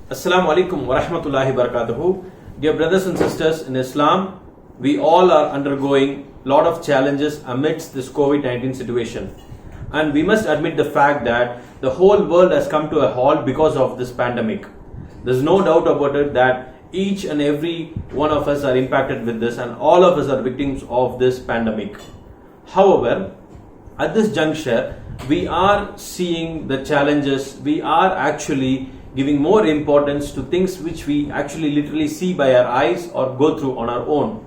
Assalamu alaikum wa rahmatullahi wa barakatuhu. Dear brothers and sisters in Islam, we all are undergoing a lot of challenges amidst this COVID-19 situation. And we must admit the fact that the whole world has come to a halt because of this pandemic. There's no doubt about it that each and every one of us are impacted with this, and all of us are victims of this pandemic. However, at this juncture, we are seeing the challenges. We are actually giving more importance to things which we actually literally see by our eyes or go through on our own.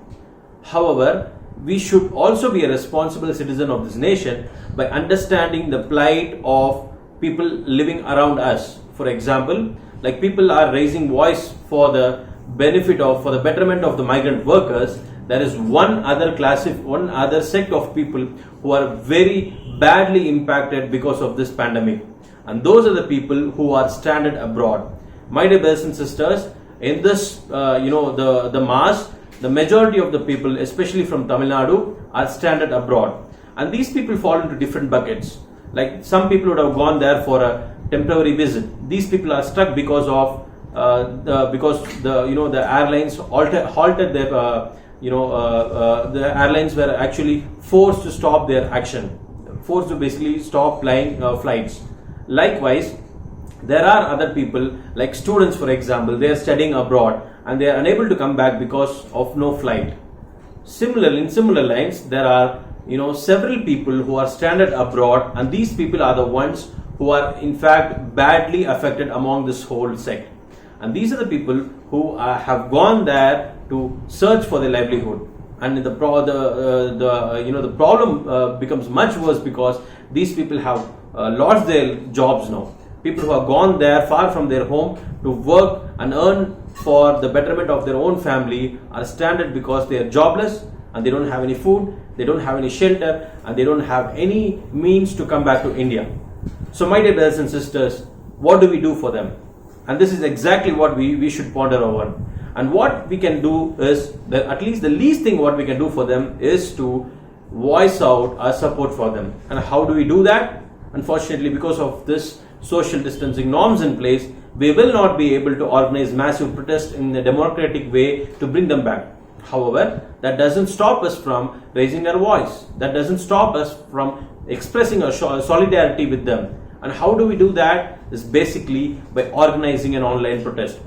However, we should also be a responsible citizen of this nation by understanding the plight of people living around us. For example, like people are raising voice for the for the betterment of the migrant workers. There is one other sect of people who are very badly impacted because of this pandemic, and those are the people who are stranded abroad. My dear brothers and sisters, in this the mass, the majority of the people, especially from Tamil Nadu, are stranded abroad, and these people fall into different buckets. Like some people would have gone there for a temporary visit. These people are stuck because of the airlines halted their the airlines were actually forced to stop their action, forced to basically stop flying flights. Likewise, there are other people like students, for example, they are studying abroad and they are unable to come back because of no flight. Similarly, in similar lines, there are several people who are stranded abroad, and these people are the ones who are in fact badly affected among this whole sect. And these are the people who have gone there to search for their livelihood, and the problem becomes much worse because these people have lost their jobs now. People who have gone there far from their home to work and earn for the betterment of their own family are stranded because they are jobless and they don't have any food, they don't have any shelter, and they don't have any means to come back to India. So my dear brothers and sisters, what do we do for them? And this is exactly what we should ponder over. And what we can do is that at least the least thing what we can do for them is to voice out our support for them. And how do we do that? Unfortunately, because of this social distancing norms in place, we will not be able to organize massive protests in a democratic way to bring them back. However, that doesn't stop us from raising our voice. That doesn't stop us from expressing our solidarity with them. And how do we do that? Is basically by organizing an online protest.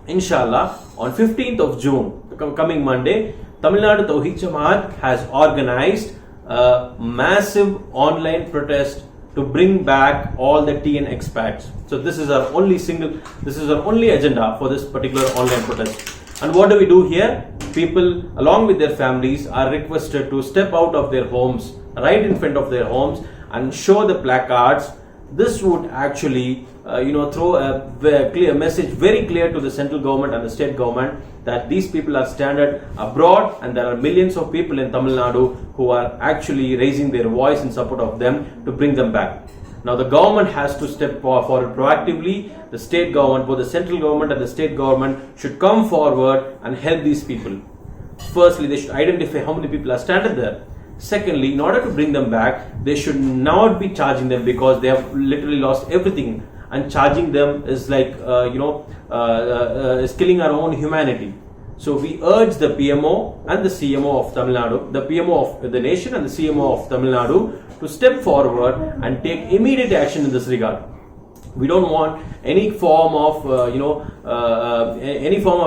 Inshallah, on 15th of June, the coming Monday, Tamil Nadu Tawheed Jamaat has organized a massive online protest to bring back all the TN expats. So this is our only agenda for this particular online protest. And what do we do here? People along with their families are requested to step out of their homes, right in front of their homes, and show the placards. This would actually throw a clear message, very clear to the central government and the state government, that these people are stranded abroad, and there are millions of people in Tamil Nadu who are actually raising their voice in support of them to bring them back. Now the government has to step forward proactively. The state government, both the central government and the state government, should come forward and help these people. Firstly, they should identify how many people are stranded there. Secondly, in order to bring them back, they should not be charging them because they have literally lost everything, and charging them is like is killing our own humanity. So we urge the PMO and the CMO of Tamil Nadu, the PMO of the nation and the CMO of Tamil Nadu, to step forward and take immediate action in this regard. We don't want any form of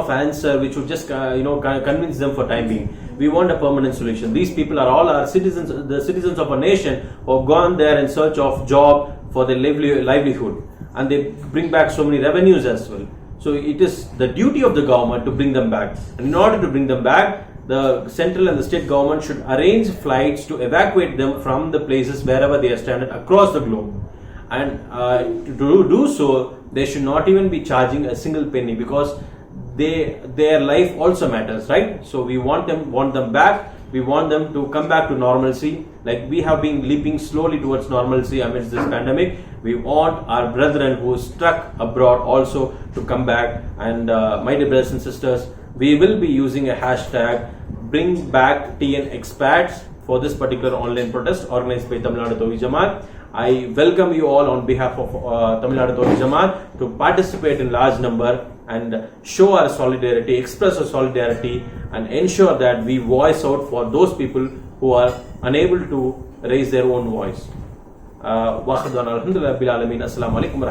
answer which would just convince them for time being. We want a permanent solution. These people are all our citizens, the citizens of a nation who have gone there in search of job for their livelihood, and they bring back so many revenues as well. So it is the duty of the government to bring them back. And in order to bring them back, the central and the state government should arrange flights to evacuate them from the places wherever they are stranded across the globe. And to do so, they should not even be charging a single penny, because their life also matters, right? So we want them back. We want them to come back to normalcy. Like we have been leaping slowly towards normalcy amidst this pandemic. We want our brethren who are stuck abroad also to come back. And my dear brothers and sisters, we will be using a hashtag bring back TN expats, for this particular online protest organized by Tamil Nadu Tawhid Jamaat. I welcome you all on behalf of Tamil Nadu Tawhid Jamaat to participate in large number and show our solidarity, express our solidarity, and ensure that we voice out for those people who are unable to raise their own voice. Alhamdulillah, Assalamu alaikum.